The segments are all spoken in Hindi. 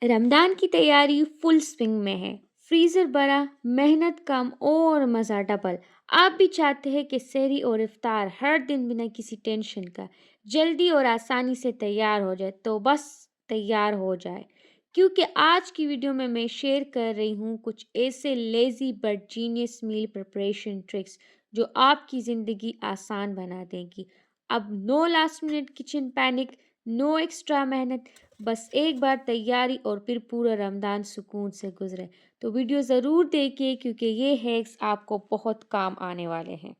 रमदान की तैयारी फुल स्विंग में है। फ्रीजर बड़ा, मेहनत कम और मज़ा डबल। आप भी चाहते हैं कि सहरी और इफ्तार हर दिन बिना किसी टेंशन का जल्दी और आसानी से तैयार हो जाए, तो बस तैयार हो जाए। क्योंकि आज की वीडियो में मैं शेयर कर रही हूँ कुछ ऐसे lazy but genius meal preparation tricks जो आपकी ज़िंदगी आसान बना देंगी। अब no last minute kitchen panic, no extra मेहनत, बस एक बार तैयारी और फिर पूरा रमदान सुकून से गुजरे। तो वीडियो ज़रूर देखिए क्योंकि ये हैक्स आपको बहुत काम आने वाले हैं।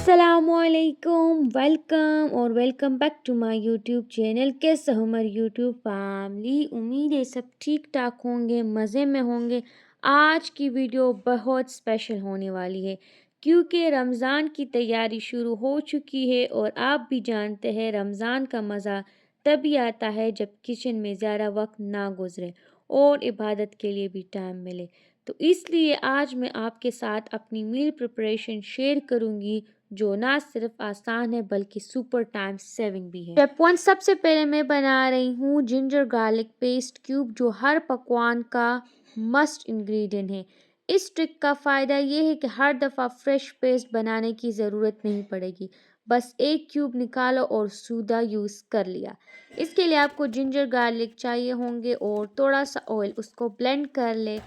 अस्सलामुअलैकुम, वेलकम और welcome back to my YouTube channel. कैसे हो हमारी यूट्यूब फैमिली? उम्मीद है सब ठीक ठाक होंगे, मज़े में होंगे। आज की वीडियो बहुत स्पेशल होने वाली है क्योंकि रमज़ान की तैयारी शुरू हो चुकी है और आप भी जानते हैं रमज़ान का मज़ा तभी आता है जब किचन में ज़्यादा वक्त ना गुजरे और इबादत के लिए भी टाइम मिले। तो इसलिए आज मैं आपके साथ अपनी मील प्रिपरेशन शेयर करूंगी जो ना सिर्फ आसान है बल्कि सुपर टाइम सेविंग भी है। स्टेप वन, सबसे पहले मैं बना रही हूँ जिंजर गार्लिक पेस्ट क्यूब जो हर पकवान का मस्ट इंग्रेडिएंट है। इस ट्रिक का फ़ायदा ये है कि हर दफ़ा फ्रेश पेस्ट बनाने की ज़रूरत नहीं पड़ेगी, बस एक क्यूब निकालो और सूदा यूज़ कर लिया। इसके लिए आपको जिंजर गार्लिक चाहिए होंगे और थोड़ा सा ऑयल, उसको ब्लेंड कर ले।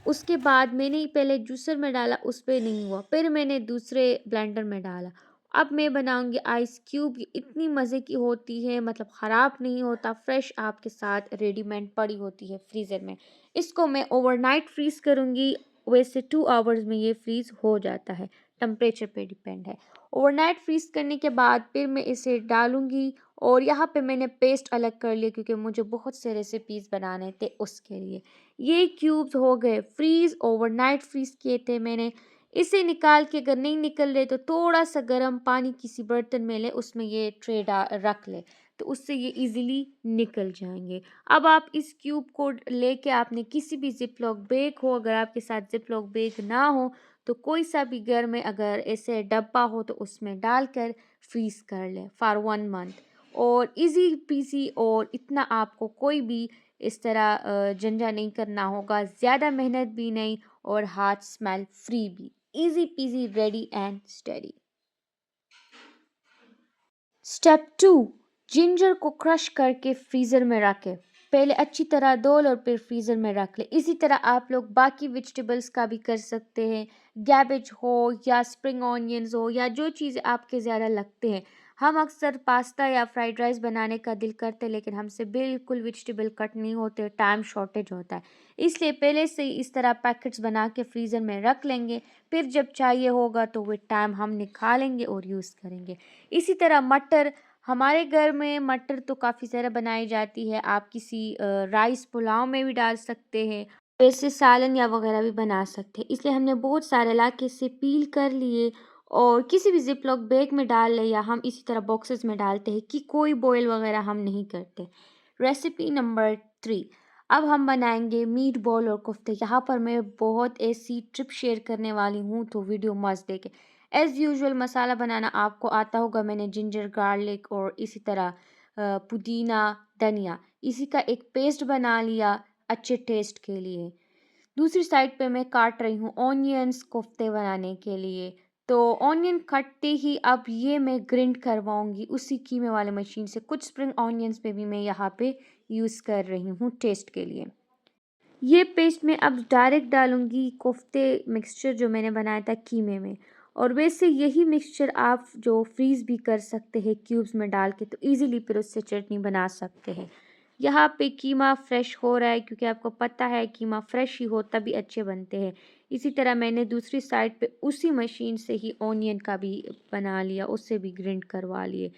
उसके बाद मैंने पहले जूसर में डाला, उस पे नहीं हुआ, फिर मैंने दूसरे ब्लेंडर में डाला। अब मैं बनाऊंगी आइस क्यूब। ये इतनी मज़े की होती है, मतलब ख़राब नहीं होता, फ्रेश आपके साथ रेडीमेड पड़ी होती है फ्रीज़र में। इसको मैं ओवरनाइट फ्रीज़ करूंगी। वैसे 2 आवर्स में ये फ्रीज़ हो जाता है, टेम्परेचर पे डिपेंड है। ओवरनाइट फ्रीज़ करने के बाद फिर मैं इसे डालूंगी और यहाँ पे मैंने पेस्ट अलग कर लिया क्योंकि मुझे बहुत से रेसिपीज़ बनाने थे उसके लिए। ये क्यूब्स हो गए फ्रीज, ओवरनाइट फ्रीज किए थे मैंने। इसे निकाल के अगर नहीं निकल रहे तो थोड़ा सा गर्म पानी किसी बर्तन में ले, उसमें ये रख ले, तो उससे ये इजीली निकल जाएंगे। अब आप इस क्यूब को लेके आपने किसी भी जिप लॉक बैग हो, अगर आपके साथ जिप लॉक बैग ना हो तो कोई सा भी घर में अगर ऐसे डब्बा हो तो उसमें डालकर फ्रीज कर ले फॉर 1 मंथ। और इजी पीसी, और इतना आपको कोई भी इस तरह झंझा नहीं करना होगा, ज़्यादा मेहनत भी नहीं और हाथ स्मेल फ्री भी। Easy peasy, ready and steady. Step two, ginger को क्रश करके फ्रीज़र में रखें। पहले अच्छी तरह धो लो और फिर फ्रीज़र में रख ले। इसी तरह आप लोग बाकी वेजिटेबल्स का भी कर सकते हैं, कैबेज हो या स्प्रिंग ऑनियंस हो या जो चीज़ें आपके ज़्यादा लगते हैं। हम अक्सर पास्ता या फ्राइड राइस बनाने का दिल करते हैं लेकिन हमसे बिल्कुल वेजिटेबल कट नहीं होते, टाइम शॉर्टेज होता है। इसलिए पहले से ही इस तरह पैकेट्स बना के फ्रीज़र में रख लेंगे, फिर जब चाहिए होगा तो वे टाइम हम निकालेंगे और यूज़ करेंगे। इसी तरह मटर, हमारे घर में मटर तो काफ़ी ज़्यादा बनाई जाती है। आप किसी राइस पुलाव में भी डाल सकते हैं, वैसे सालन या वगैरह भी बना सकते हैं। इसलिए हमने बहुत सारे ला के इसे पील कर लिए और किसी भी जिप लॉक बैग में डाल ले, या हम इसी तरह बॉक्सेस में डालते हैं कि कोई बॉयल वगैरह हम नहीं करते। रेसिपी नंबर 3, अब हम बनाएंगे मीट बॉल और कोफ्ते। यहाँ पर मैं बहुत ऐसी ट्रिप शेयर करने वाली हूँ, तो वीडियो मस्त देखें। एज़ यूजुअल मसाला बनाना आपको आता होगा। मैंने जिंजर गार्लिक और इसी तरह पुदीना, धनिया, इसी का एक पेस्ट बना लिया अच्छे टेस्ट के लिए। दूसरी साइड पे मैं काट रही हूँ ऑनियंस कोफ्ते बनाने के लिए। तो ऑनियन कटते ही अब ये मैं ग्राइंड करवाऊंगी उसी कीमे वाले मशीन से। कुछ स्प्रिंग ऑनियंस पे भी मैं यहाँ पे यूज़ कर रही हूँ टेस्ट के लिए। ये पेस्ट मैं अब डायरेक्ट डालूंगी कोफ्ते मिक्सचर जो मैंने बनाया था कीमे में। और वैसे यही मिक्सचर आप जो फ्रीज़ भी कर सकते हैं क्यूब्स में डाल के, तो इजीली फिर उससे चटनी बना सकते हैं। यहाँ पे कीमा फ्रेश हो रहा है क्योंकि आपको पता है कीमा फ्रेश ही हो तभी अच्छे बनते हैं। इसी तरह मैंने दूसरी साइड पे उसी मशीन से ही ऑनियन का भी बना लिया, उससे भी ग्राइंड करवा लिए।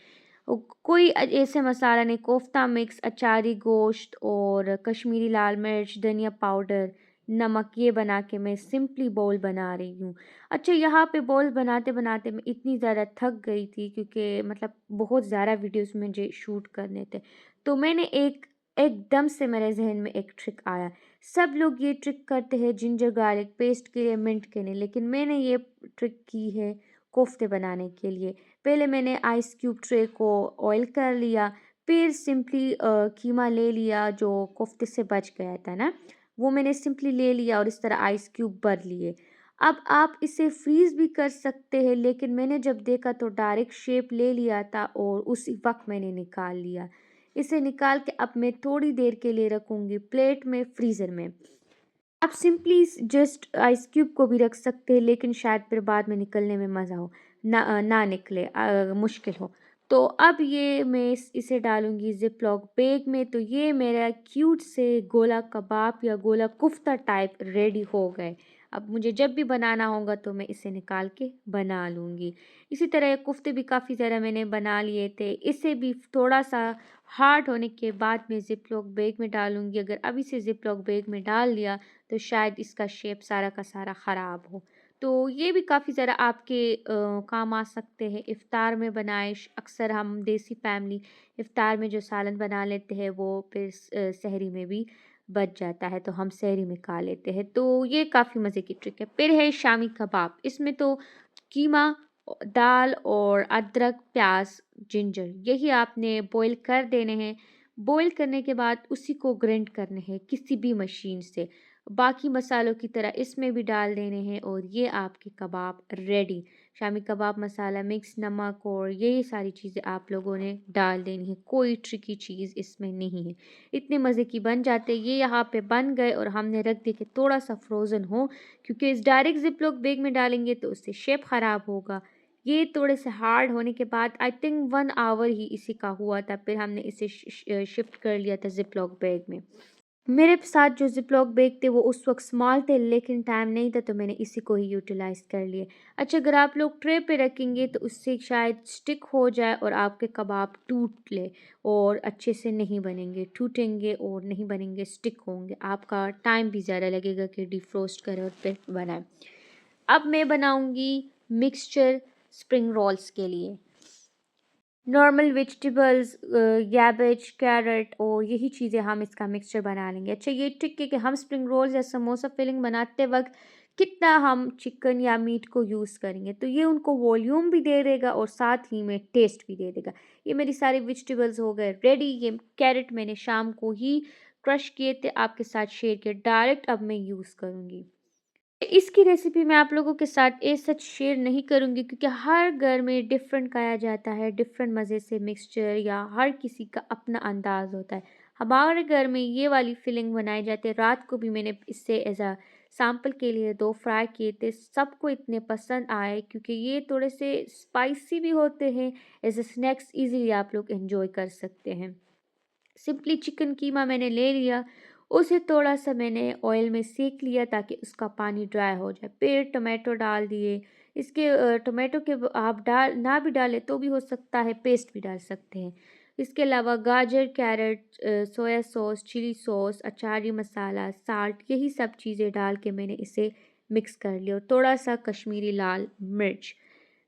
कोई ऐसे मसाला नहीं, कोफ्ता मिक्स, अचारी गोश्त और कश्मीरी लाल मिर्च, धनिया पाउडर, नमक, ये बना के मैं सिंपली बॉल बना रही हूँ। अच्छा, यहाँ पे बॉल बनाते बनाते मैं इतनी ज़्यादा थक गई थी क्योंकि मतलब बहुत ज़्यादा वीडियोस मुझे शूट करने थे, तो मैंने एक एकदम से मेरे ज़हन में एक ट्रिक आया। सब लोग ये ट्रिक करते हैं जिंजर गार्लिक पेस्ट के लिए, मिंट के लिए, लेकिन मैंने ये ट्रिक की है कोफ्ते बनाने के लिए। पहले मैंने आइस क्यूब ट्रे को ऑयल कर लिया, फिर सिंपली कीमा ले लिया जो कोफ्ते से बच गया था ना, वो मैंने सिंपली ले लिया और इस तरह आइस क्यूब भर लिए। अब आप इसे फ्रीज़ भी कर सकते हैं, लेकिन मैंने जब देखा तो डायरेक्ट शेप ले लिया था और उसी वक़्त मैंने निकाल लिया। इसे निकाल के अब मैं थोड़ी देर के लिए रखूँगी प्लेट में फ्रीज़र में। आप सिंपली जस्ट आइस क्यूब को भी रख सकते हैं, लेकिन शायद फिर बाद में निकलने में मज़ा हो ना निकले, मुश्किल हो। तो अब ये मैं इसे डालूँगी ज़िप-लॉक बैग में। तो ये मेरा क्यूट से गोला कबाब या गोला कुफ्ता टाइप रेडी हो गए। अब मुझे जब भी बनाना होगा तो मैं इसे निकाल के बना लूँगी। इसी तरह ये कुफ्ते भी काफ़ी ज़्यादा मैंने बना लिए थे। इसे भी थोड़ा-सा हार्ड होने के बाद मैं ज़िप-लॉक बैग में डालूँगी। अगर अभी से ज़िप-लॉक बैग में डाल दिया तो शायद इसका शेप सारा का सारा ख़राब हो। तो ये भी काफ़ी ज़रा आपके काम आ सकते हैं। इफ़्तार में बनाएँ, अक्सर हम देसी फैमिली इफ़्तार में जो सालन बना लेते हैं वो फिर सहरी में भी बच जाता है, तो हम सहरी में खा लेते हैं। तो ये काफ़ी मज़े की ट्रिक है। फिर है शामी कबाब। इसमें तो कीमा, दाल और अदरक, प्याज़, जिंजर यही आपने बॉईल कर देने हैं। बॉईल करने के बाद उसी को ग्राइंड करने हैं किसी भी मशीन से। बाकी मसालों की तरह इसमें भी डाल देने हैं और ये आपके कबाब रेडी। शामी कबाब मसाला मिक्स, नमक और यही सारी चीज़ें आप लोगों ने डाल देनी है। कोई ट्रिकी चीज़ इसमें नहीं है। इतने मज़े की बन जाते हैं। ये यहाँ पे बन गए और हमने रख दिए कि थोड़ा-सा फ्रोज़न हो, क्योंकि इस डायरेक्ट ज़िप-लॉक बैग में डालेंगे तो उससे शेप ख़राब होगा। ये थोड़े से हार्ड होने के बाद आई थिंक 1 आवर ही इसी का हुआ था, फिर हमने इसे शिफ्ट कर लिया था ज़िप-लॉक बैग में। मेरे साथ जो ज़िप-लॉक बैग थे वो उस वक़्त स्मॉल थे, लेकिन टाइम नहीं था तो मैंने इसी को ही यूटिलाइज़ कर लिया। अच्छा, अगर आप लोग ट्रे पे रखेंगे तो उससे शायद स्टिक हो जाए और आपके कबाब टूट ले और अच्छे से नहीं बनेंगे, टूटेंगे और नहीं बनेंगे, स्टिक होंगे। आपका टाइम भी ज़्यादा लगेगा कि डिफ्रोस्ट करें और फिर बनाएँ। अब मैं बनाऊँगी मिक्सचर स्प्रिंग रोल्स के लिए। नॉर्मल वेजिटेबल्स, कैबेज, कैरेट और यही चीज़ें हम इसका मिक्सचर बना लेंगे। अच्छा, ये ट्रिक है कि हम स्प्रिंग रोल्स या समोसा फिलिंग बनाते वक़्त कितना हम चिकन या मीट को यूज़ करेंगे, तो ये उनको वॉल्यूम भी दे देगा और साथ ही में टेस्ट भी दे देगा। ये मेरी सारी वेजिटेबल्स हो गए रेडी। ये कैरेट मैंने शाम को ही क्रश किए थे, आपके साथ शेयर किए, डायरेक्ट अब मैं यूज़ करूँगी। इसकी रेसिपी मैं आप लोगों के साथ सच शेयर नहीं करूँगी, क्योंकि हर घर में डिफ़रेंट खाया जाता है, डिफ़रेंट मज़े से मिक्सचर, या हर किसी का अपना अंदाज़ होता है। हमारे घर में ये वाली फिलिंग बनाई जाती है। रात को भी मैंने इससे एज़ अ सैंपल के लिए 2 फ्राई किए थे। सबको इतने पसंद आए क्योंकि ये थोड़े से स्पाइसी भी होते हैं। एज़ अ स्नैक्स ईज़िली आप लोग एन्जॉय कर सकते हैं। सिंपली चिकन कीमा मैंने ले लिया, उसे थोड़ा-सा मैंने ऑयल में सेंक लिया ताकि उसका पानी ड्राई हो जाए। फिर टोमेटो डाल दिए। इसके टोमेटो के आप डाल ना भी डालें तो भी हो सकता है, पेस्ट भी डाल सकते हैं। इसके अलावा गाजर, carrot, soya sauce, chilli sauce, अचारी मसाला, साल्ट, यही सब चीज़ें डाल के मैंने इसे मिक्स कर लिया और थोड़ा-सा कश्मीरी लाल मिर्च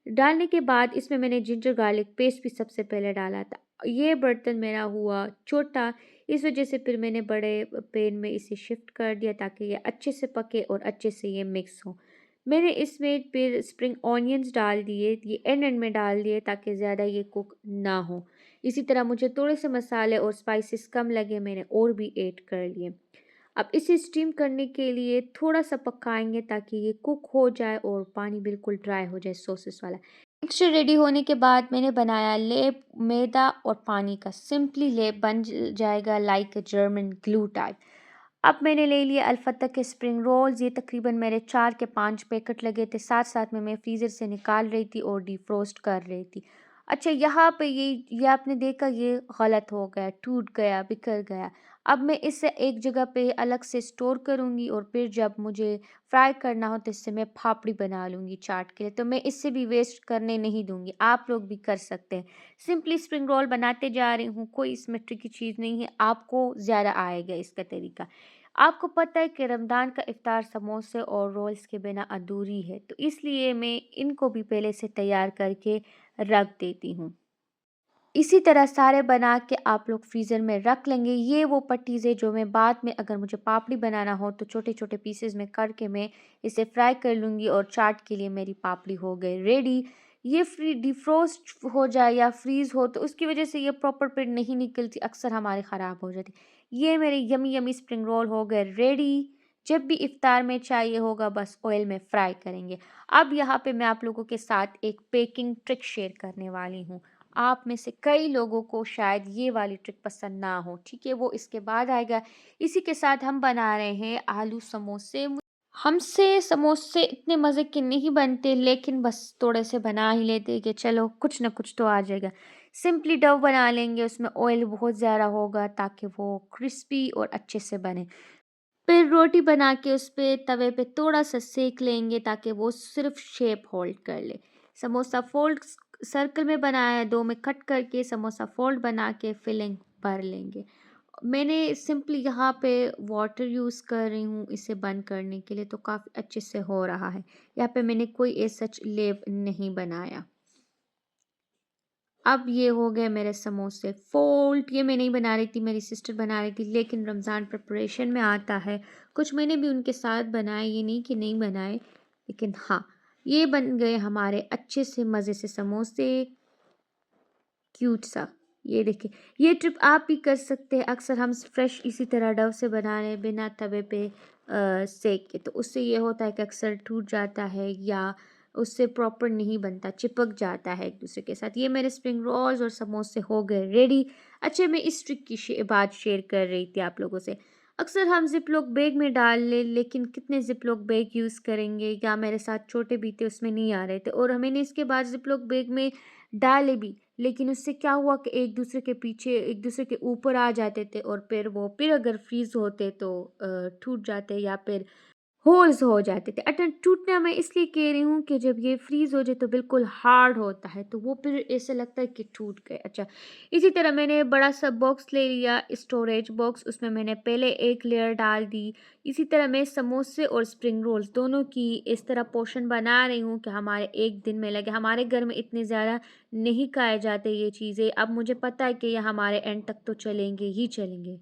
डालने के बाद इसमें मैंने जिंजर गार्लिक पेस्ट भी सबसे पहले डाला था। ये बर्तन मेरा हुआ छोटा, इस वजह से फिर मैंने बड़े पैन में इसे शिफ्ट कर दिया ताकि ये अच्छे से पके और अच्छे से ये मिक्स हो। मैंने इसमें फिर स्प्रिंग ऑनियंस डाल दिए, ये एंड एंड में डाल दिए ताकि ज़्यादा ये कुक ना हो। इसी तरह मुझे थोड़े से मसाले और स्पाइसेस कम लगे, मैंने और भी ऐड कर लिए। अब इसे स्टीम करने के लिए थोड़ा-सा पकाएँगे ताकि ये कुक हो जाए और पानी बिल्कुल ड्राई हो जाए सॉसेस वाला। मिक्सचर रेडी होने के बाद मैंने बनाया लेप, मैदा और पानी का। सिंपली लेप बन जाएगा like a German glue type. अब मैंने ले लिए अलफता के स्प्रिंग रोल्स। ये तकरीबन मेरे 4 के 5 पैकेट लगे थे। साथ-साथ में मैं फ्रीज़र से निकाल रही थी और डिफ्रोस्ट कर रही थी। अच्छा, यहाँ पे ये आपने देखा, ये गलत हो गया, टूट गया, बिखर गया। अब मैं इसे एक जगह पे अलग से स्टोर करूँगी और फिर जब मुझे फ्राई करना हो तो इससे मैं फाफड़ी बना लूँगी चाट के लिए। तो मैं इससे भी वेस्ट करने नहीं दूँगी, आप लोग भी कर सकते हैं। सिंपली स्प्रिंग रोल बनाते जा रही हूँ, कोई इसमें ट्रिकी चीज़ नहीं है, आपको ज़्यादा आएगा इसका तरीका। आपको पता है कि रमज़ान का इफ्तार समोसे और रोल्स के बिना अधूरी है, तो इसलिए मैं इनको भी पहले से तैयार करके रख देती हूँ। इसी तरह सारे बना के आप लोग फ्रीज़र में रख लेंगे। ये वो पट्टीज़ है जो मैं बाद में अगर मुझे पापड़ी बनाना हो तो छोटे-छोटे पीसेज़ में करके मैं इसे फ्राई कर लूँगी और चाट के लिए मेरी पापड़ी हो गई रेडी। ये डिफ्रोस्ट हो जाए या फ्रीज़ हो तो उसकी वज़ह से ये प्रॉपर फिर नहीं निकलती, अक्सर हमारी ख़राब हो जाती। ये मेरे यम्मी यम्मी स्प्रिंग रोल हो गए रेडी। जब भी इफ्तार में चाहिए होगा बस ऑयल में फ्राई करेंगे। अब यहाँ पे मैं आप लोगों के साथ एक बेकिंग ट्रिक शेयर करने वाली हूँ। आप में से कई लोगों को शायद ये वाली ट्रिक पसंद ना हो, ठीक है, वो इसके बाद आएगा। इसी के साथ हम बना रहे हैं आलू समोसे। हमसे समोसे इतने मज़े के नहीं बनते लेकिन बस थोड़े से बना ही लेते कि चलो कुछ ना कुछ तो आ जाएगा। सिंपली डो बना लेंगे, उसमें ऑयल बहुत ज़्यादा होगा ताकि वो क्रिस्पी और अच्छे से बने। फिर रोटी बना के उस पे तवे पे थोड़ा-सा सेंक लेंगे ताकि वो सिर्फ़ शेप होल्ड कर ले। समोसा फ़ोल्ड सर्कल में बनाया है, 2 में कट करके समोसा फ़ोल्ड बना के फिलिंग भर लेंगे। मैंने सिंपली यहाँ पे वाटर यूज़ कर रही हूँ इसे बंद करने के लिए, तो काफ़ी अच्छे से हो रहा है। यहाँ पे मैंने कोई एज़ सच लेप नहीं बनाया। अब ये हो गए मेरे समोसे फोल्ड। ये मैं नहीं बना रही थी, मेरी सिस्टर बना रही थी, लेकिन रमज़ान प्रिपरेशन में आता है। कुछ मैंने भी उनके साथ बनाए, ये नहीं कि नहीं बनाए, लेकिन हाँ, ये बन गए हमारे अच्छे से मज़े से समोसे, क्यूट सा। ये देखिए, ये ट्रिप आप भी कर सकते हैं। अक्सर हम फ्रेश इसी तरह डव से बना रहे हैं बिना तवे पे सेक के, तो उससे ये होता है कि अक्सर टूट जाता है या उससे प्रॉपर नहीं बनता, चिपक जाता है एक दूसरे के साथ। ये मेरे स्प्रिंग रोल्स और समोसे हो गए रेडी। अच्छा, मैं इस ट्रिक की बात शेयर कर रही थी आप लोगों से। अक्सर हम ज़िप-लॉक बैग में डाल ले, लेकिन कितने ज़िप-लॉक बैग यूज़ करेंगे, या मेरे साथ छोटे भी थे उसमें नहीं आ रहे थे और मैंने इसके बाद ज़िप-लॉक बैग में डाले भी, लेकिन उससे क्या हुआ कि एक दूसरे के पीछे एक दूसरे के ऊपर आ जाते थे और फिर अगर फ्रीज होते तो टूट जाते या फिर होल्स हो जाते थे। अटन टूटना मैं इसलिए कह रही हूँ कि जब ये फ्रीज हो जाए तो बिल्कुल हार्ड होता है, तो वो फिर ऐसे लगता है कि टूट गए। अच्छा, इसी तरह मैंने बड़ा सा बॉक्स ले लिया, स्टोरेज बॉक्स, उसमें मैंने पहले एक लेयर डाल दी। इसी तरह मैं समोसे और स्प्रिंग रोल्स दोनों की इस तरह पोर्शन बना रही हूँ कि हमारे एक दिन में लगे। हमारे घर में इतने ज़्यादा नहीं खाए जाते ये चीज़ें। अब मुझे पता है कि ये हमारे एंड तक तो चलेंगे ही चलेंगे।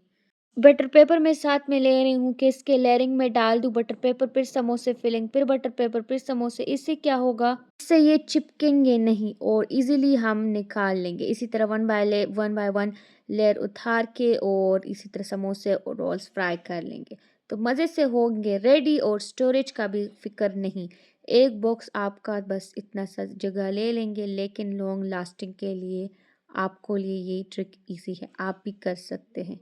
बटर पेपर मैं साथ में ले रही हूँ कि इसके लेयरिंग में डाल दूँ बटर पेपर, फिर समोसे फिलिंग, फिर बटर पेपर, फिर समोसे। इससे क्या होगा, इससे ये चिपकेंगे नहीं और इजीली हम निकाल लेंगे। इसी तरह वन बाय वन लेयर उतार के और इसी तरह समोसे और रोल्स फ्राई कर लेंगे, तो मज़े से होंगे रेडी और स्टोरेज का भी फिक्र नहीं। एक बॉक्स आपका बस इतना सा जगह ले लेंगे, लेकिन लॉन्ग लास्टिंग के लिए आपको लिए ये ट्रिक इजी है, आप भी कर सकते हैं।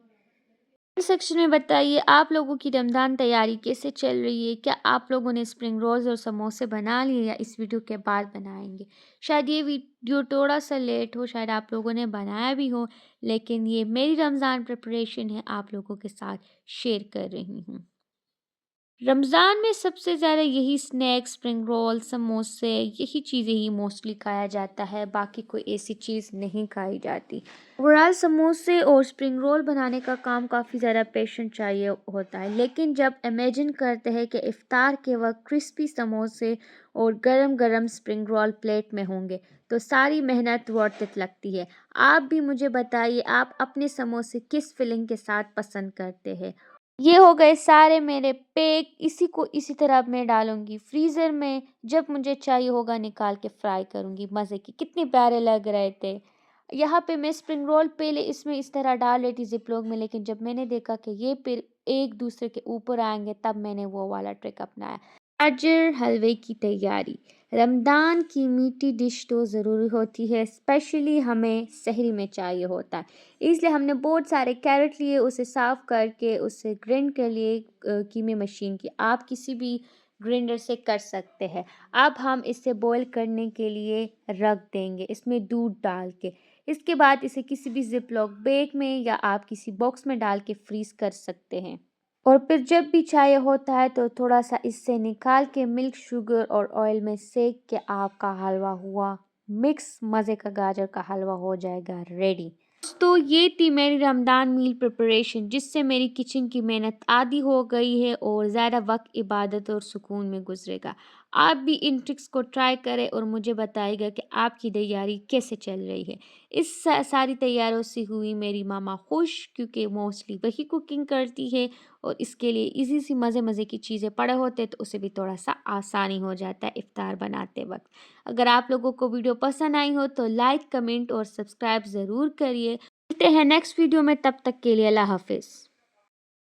सेक्शन में बताइए आप लोगों की रमज़ान तैयारी कैसे चल रही है? क्या आप लोगों ने स्प्रिंग रोल्स और समोसे बना लिए या इस वीडियो के बाद बनाएंगे? शायद ये वीडियो थोड़ा सा लेट हो, शायद आप लोगों ने बनाया भी हो, लेकिन ये मेरी रमज़ान प्रिपरेशन है, आप लोगों के साथ शेयर कर रही हूँ। रमज़ान में सबसे ज़्यादा यही स्नैक्स, स्प्रिंग रोल, समोसे, यही चीज़ें ही मोस्टली खाया जाता है, बाकी कोई ऐसी चीज़ नहीं खाई जाती। ओवरऑल समोसे और स्प्रिंग रोल बनाने का काम काफ़ी ज़्यादा पेशेंस चाहिए होता है, लेकिन जब इमेजिन करते हैं कि इफ्तार के वक्त क्रिस्पी समोसे और गरम-गरम स्प्रिंग रोल प्लेट में होंगे, तो सारी मेहनत वर्थ इट लगती है। आप भी मुझे बताइए, आप अपने समोसे किस फिलिंग के साथ पसंद करते हैं? ये हो गए सारे मेरे पैक। इसी को इसी तरह मैं डालूंगी फ्रीज़र में, जब मुझे चाहिए होगा निकाल के फ्राई करूंगी। मज़े की कितने प्यारे लग रहे थे। यहाँ पे मैं स्प्रिंग रोल पहले इसमें इस तरह डाल रही थी जिपलॉक में, लेकिन जब मैंने देखा कि ये फिर एक दूसरे के ऊपर आएंगे, तब मैंने वो वाला ट्रिक अपनाया। गाजर हलवे की तैयारी। रमदान की मीठी डिश तो ज़रूरी होती है, स्पेशली हमें सहरी में चाहिए होता है। इसलिए हमने बहुत सारे कैरेट लिए, उसे साफ़ करके उसे ग्राइंड कर लिए कीमे मशीन की। आप किसी भी ग्राइंडर से कर सकते हैं। अब हम इसे बॉईल करने के लिए रख देंगे, इसमें दूध डाल के। इसके बाद इसे किसी भी ज़िप-लॉक बैग में या आप किसी बॉक्स में डाल के फ्रीज़ कर सकते हैं। और फिर जब भी चाहिए होता है तो थोड़ा सा इससे निकाल के मिल्क, शुगर और ऑयल में सेक के आपका हलवा हुआ मिक्स, मज़े का गाजर का हलवा हो जाएगा रेडी। तो ये थी मेरी रमज़ान मील प्रिपरेशन, जिससे मेरी किचन की मेहनत आधी हो गई है और ज़्यादा वक्त इबादत और सुकून में गुजरेगा। आप भी इन ट्रिक्स को ट्राई करें और मुझे बताइएगा कि आपकी तैयारी कैसे चल रही है। इस सारी तैयारियों से हुई मेरी मामा खुश, क्योंकि मोस्टली वही कुकिंग करती है और इसके लिए इजी सी मज़े मज़े की चीज़ें पड़े होते तो उसे भी थोड़ा सा आसानी हो जाता है इफ्तार बनाते वक्त। अगर आप लोगों को वीडियो पसंद आई हो तो लाइक, कमेंट और सब्सक्राइब ज़रूर करिए। मिलते हैं नेक्स्ट वीडियो में, तब तक के लिए अल्लाह हाफ़िज़।